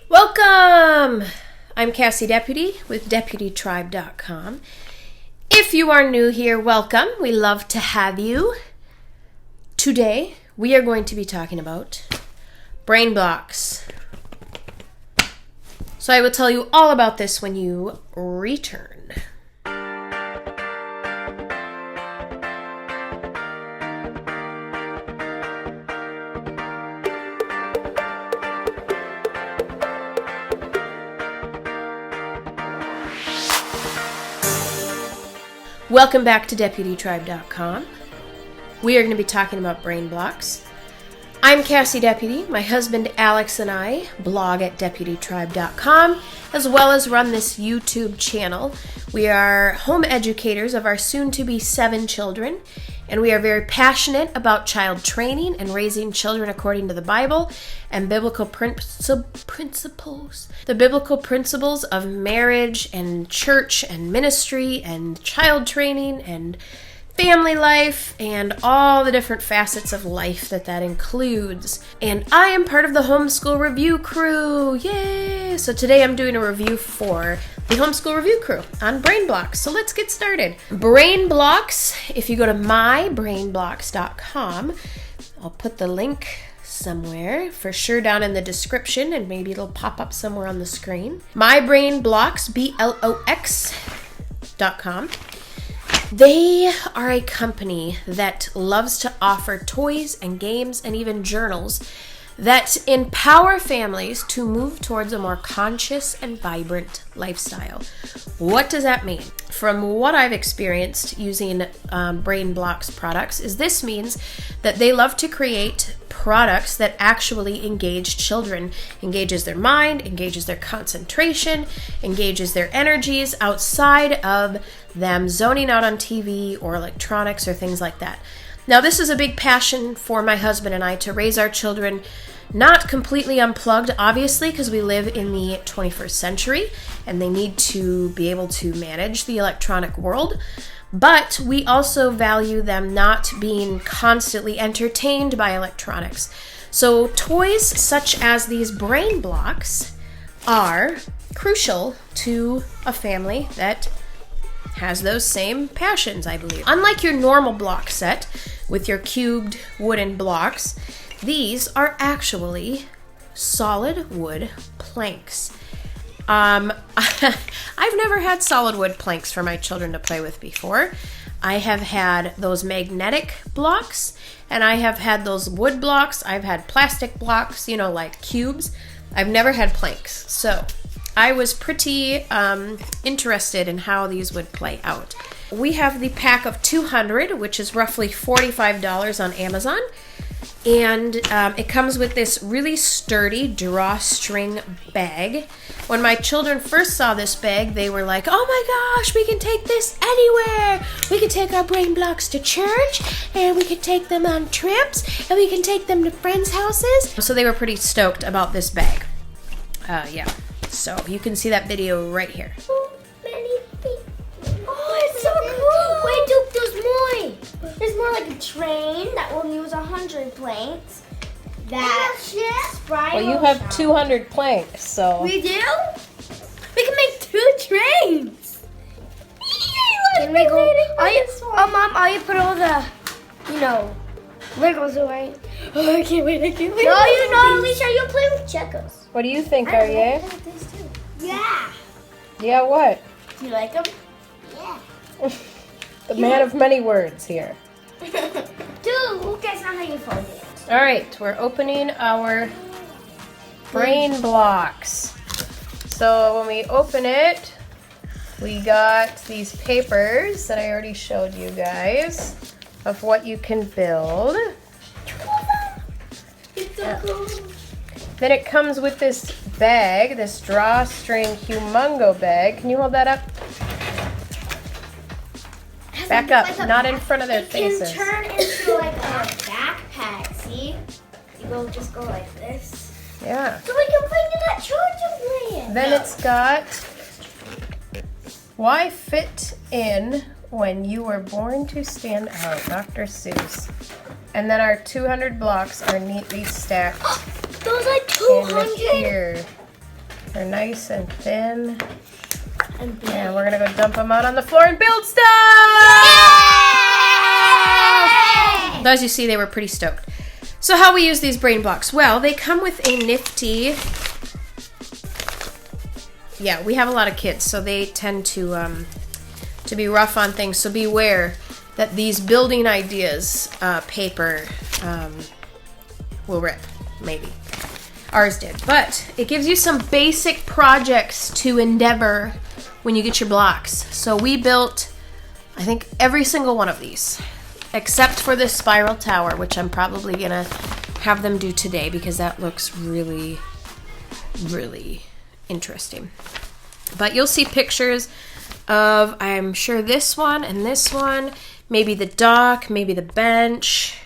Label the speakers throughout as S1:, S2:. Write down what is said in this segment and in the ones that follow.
S1: Welcome! I'm Cassie Deputy with DeputyTribe.com. If you are new here, welcome. We love to have you. Today, we are going to be talking about brain blocks. So I will tell you all about this when you return. Welcome back to DeputyTribe.com. We are going to be talking about brain blocks. I'm Cassie Deputy. My husband Alex and I blog at DeputyTribe.com, as well as run this YouTube channel. We are home educators of our soon-to-be 7 children, and we are very passionate about child training and raising children according to the Bible and biblical principles. The biblical principles of marriage and church and ministry and child training and family life and all the different facets of life that includes. And I am part of the Homeschool Review Crew. Yay! So today I'm doing a review for the Homeschool Review Crew on brain blocks. So let's get started. Brain blocks, if you go to mybrainblocks.com, I'll put the link somewhere, for sure down in the description, and maybe it'll pop up somewhere on the screen. MyBrainBlocks, BLOX.com. They are a company that loves to offer toys and games and even journals that empower families to move towards a more conscious and vibrant lifestyle. What does that mean? From what I've experienced using Brain Blocks products, is this means that they love to create products that actually engage children, engages their mind, engages their concentration, engages their energies outside of them zoning out on TV or electronics or things like that. Now, this is a big passion for my husband and I to raise our children not completely unplugged, obviously, because we live in the 21st century and they need to be able to manage the electronic world. But we also value them not being constantly entertained by electronics. So toys such as these brain blocks are crucial to a family that has those same passions, I believe. Unlike your normal block set with your cubed wooden blocks, these are actually solid wood planks. I've never had solid wood planks for my children to play with before. I have had those magnetic blocks, and I have had those wood blocks. I've had plastic blocks, like cubes. I've never had planks. So I was pretty interested in how these would play out. We have the pack of 200, which is roughly $45 on Amazon. And it comes with this really sturdy drawstring bag. When my children first saw this bag, they were like, oh my gosh, we can take this anywhere. We can take our brain blocks to church, and we can take them on trips, and we can take them to friends' houses. So they were pretty stoked about this bag. Yeah, so you can see that video right here.
S2: Oh, it's so cool! Wait, Duke, there's more! There's more like a train that will use 100 planks.
S1: Well, you have 200 planks, so...
S2: We do? We can make 2 trains! Can we go... Mom, are you put all the, Legos away? Oh, I can't wait. No, Alicia, you play with Checkos.
S1: What do you think, Aryeh?
S2: Yeah.
S1: Yeah, what?
S2: Do you like them? Yeah.
S1: The man of many words here.
S2: Dude, that's not how you fold it.
S1: All right, we're opening our brain blocks. So when we open it, we got these papers that I already showed you guys of what you can build.
S2: It's so cool.
S1: Then it comes with this bag, this drawstring humongo bag. Can you hold that up? Back up, not in front of their faces.
S2: It can turn into like a backpack, see? You just go like this.
S1: Yeah.
S2: So we can play to that charger plan.
S1: Then it's got why fit in when you were born to stand out, Dr. Seuss. And then our 200 blocks are neatly stacked.
S2: Those are 200?
S1: in here. They're nice and thin. And we're gonna go dump them out on the floor and build stuff!
S2: Yay!
S1: As you see, they were pretty stoked. So how we use these brain blocks? Well, they come with a nifty... Yeah, we have a lot of kids, so they tend to be rough on things. So beware that these building ideas paper will rip, maybe. Ours did. But it gives you some basic projects to endeavor when you get your blocks. So we built, I think, every single one of these, except for this spiral tower, which I'm probably going to have them do today because that looks really, really interesting. But you'll see pictures of, I'm sure, this one and this one, maybe the dock, maybe the bench,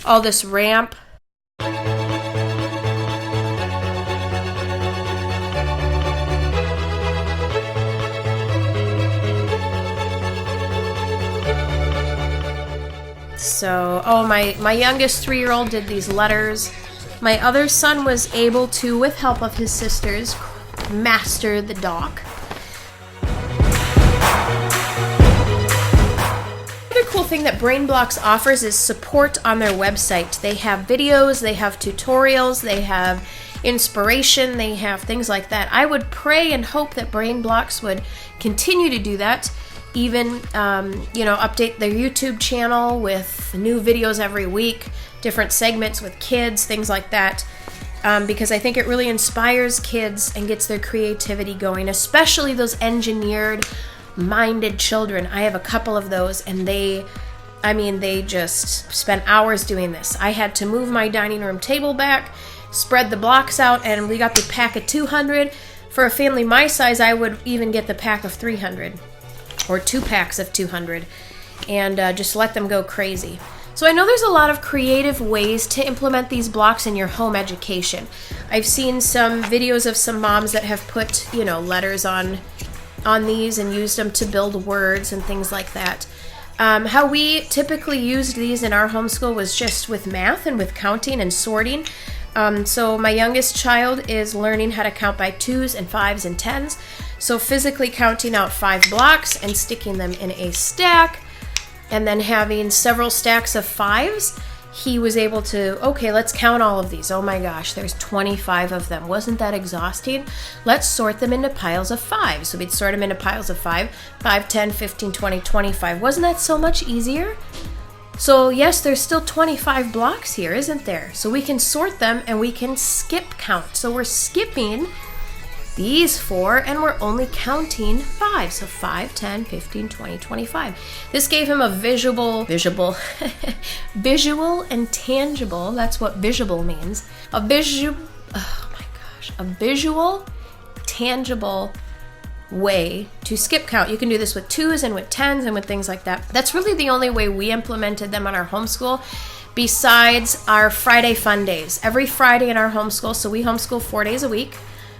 S1: all this ramp. So, oh, my youngest 3-year-old did these letters. My other son was able to, with help of his sisters, master the dock. Another cool thing that Brain Blox offers is support on their website. They have videos, they have tutorials, they have inspiration, they have things like that. I would pray and hope that Brain Blox would continue to do that. Even, update their YouTube channel with new videos every week, different segments with kids, things like that. Because I think it really inspires kids and gets their creativity going, especially those engineered-minded children. I have a couple of those, and they just spent hours doing this. I had to move my dining room table back, spread the blocks out, and we got the pack of 200. For a family my size, I would even get the pack of 300. Or 2 packs of 200, and just let them go crazy. So I know there's a lot of creative ways to implement these blocks in your home education. I've seen some videos of some moms that have put, letters on these and used them to build words and things like that. How we typically used these in our homeschool was just with math and with counting and sorting. So my youngest child is learning how to count by 2s and 5s and 10s. So physically counting out 5 blocks and sticking them in a stack, and then having several stacks of 5s, he was able to, okay, let's count all of these. Oh my gosh, there's 25 of them. Wasn't that exhausting? Let's sort them into piles of 5. So we'd sort them into piles of 5, 5, 10, 15, 20, 25. Wasn't that so much easier? So yes, there's still 25 blocks here, isn't there? So we can sort them and we can skip count. So we're skipping these 4, and we're only counting 5. So 5, 10, 15, 20, 25. This gave him a visual and tangible, that's what visual means. A visual, tangible way to skip count. You can do this with 2s and with 10s and with things like that. That's really the only way we implemented them on our homeschool, besides our Friday fun days. Every Friday in our homeschool, so we homeschool 4 days a week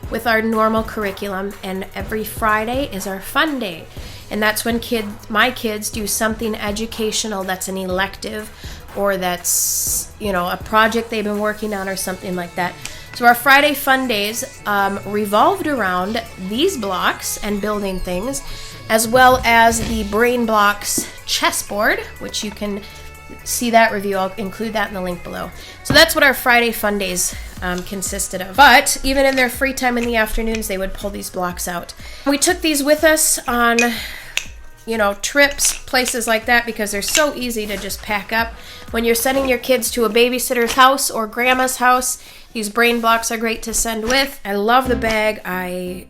S1: with our normal curriculum, and every Friday is our fun day. And that's when my kids do something educational that's an elective, or that's, a project they've been working on or something like that. So our Friday fun days revolved around these blocks and building things, as well as the Brain Blox chessboard, which you can see that review. I'll include that in the link below. So that's what our Friday fun days consisted of. But even in their free time in the afternoons, they would pull these blocks out. We took these with us on, trips, places like that, because they're so easy to just pack up. When you're sending your kids to a babysitter's house or grandma's house, these Brain Blox are great to send with. I love the bag. I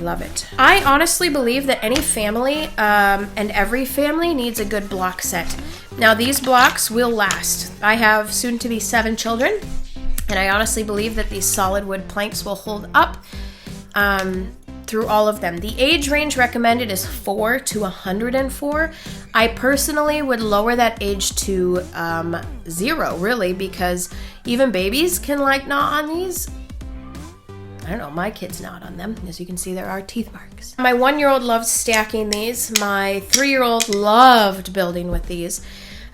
S1: love it. I honestly believe that any family and every family needs a good block set. Now, these blocks will last. I have soon to be 7 children, and I honestly believe that these solid wood planks will hold up through all of them. The age range recommended is 4 to 104. I personally would lower that age to 0, really, because even babies can gnaw on these. I don't know, my kids gnawed on them. As you can see, there are teeth marks. My 1-year-old loved stacking these. My 3-year-old loved building with these.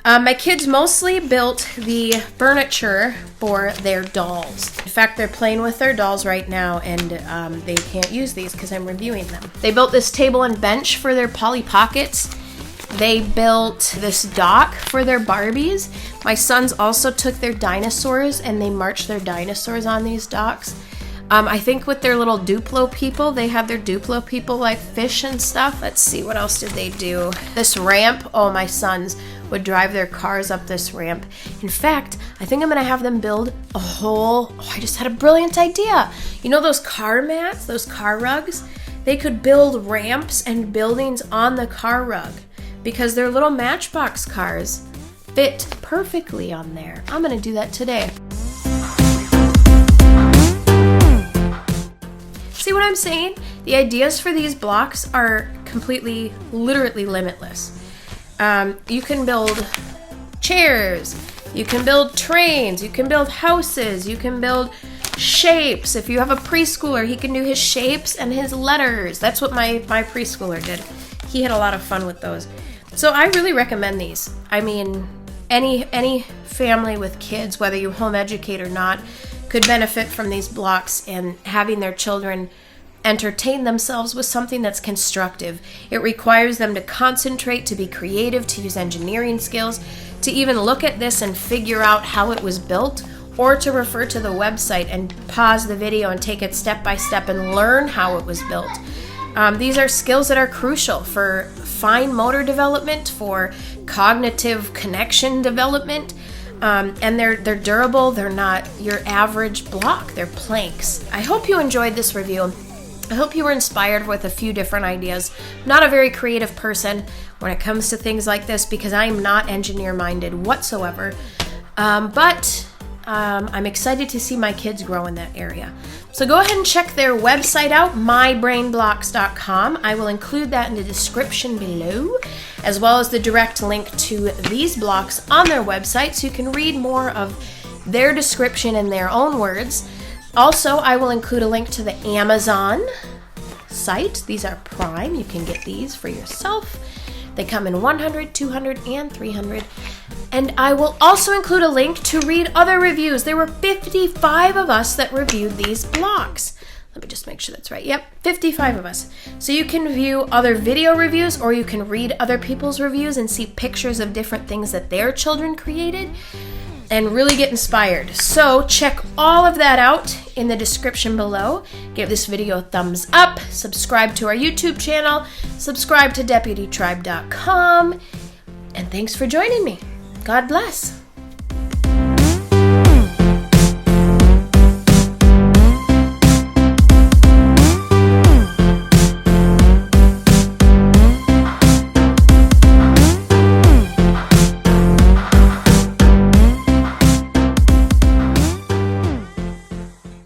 S1: My kids mostly built the furniture for their dolls. In fact, they're playing with their dolls right now, and they can't use these because I'm reviewing them. They built this table and bench for their Polly Pockets. They built this dock for their Barbies. My sons also took their dinosaurs and they marched their dinosaurs on these docks. I think with their little Duplo people, they have their Duplo people like fish and stuff. Let's see, what else did they do? This ramp, oh, my sons would drive their cars up this ramp. In fact, I think I'm gonna have them build a whole, I just had a brilliant idea. You know those car mats, those car rugs? They could build ramps and buildings on the car rug because their little Matchbox cars fit perfectly on there. I'm gonna do that today. See what I'm saying? The ideas for these blocks are completely, literally limitless. You can build chairs, you can build trains, you can build houses, you can build shapes. If you have a preschooler, he can do his shapes and his letters. That's what my preschooler did. He had a lot of fun with those. So I really recommend these. I mean, any family with kids, whether you home educate or not, could benefit from these blocks and having their children entertain themselves with something that's constructive. It requires them to concentrate, to be creative, to use engineering skills, to even look at this and figure out how it was built, or to refer to the website and pause the video and take it step by step and learn how it was built. These are skills that are crucial for fine motor development, for cognitive connection development. And they're durable. They're not your average block. They're planks. I hope you enjoyed this review. I hope you were inspired with a few different ideas. I'm not a very creative person when it comes to things like this because I'm not engineer-minded whatsoever. But I'm excited to see my kids grow in that area. So go ahead and check their website out, mybrainblocks.com. I will include that in the description below, as well as the direct link to these blocks on their website so you can read more of their description in their own words. Also, I will include a link to the Amazon site. These are Prime. You can get these for yourself. They come in 100, 200, and 300. And I will also include a link to read other reviews. There were 55 of us that reviewed these blocks. Let me just make sure that's right. Yep, 55 of us. So you can view other video reviews, or you can read other people's reviews and see pictures of different things that their children created and really get inspired. So check all of that out in the description below. Give this video a thumbs up, subscribe to our YouTube channel, subscribe to DeputyTribe.com, and thanks for joining me. God bless.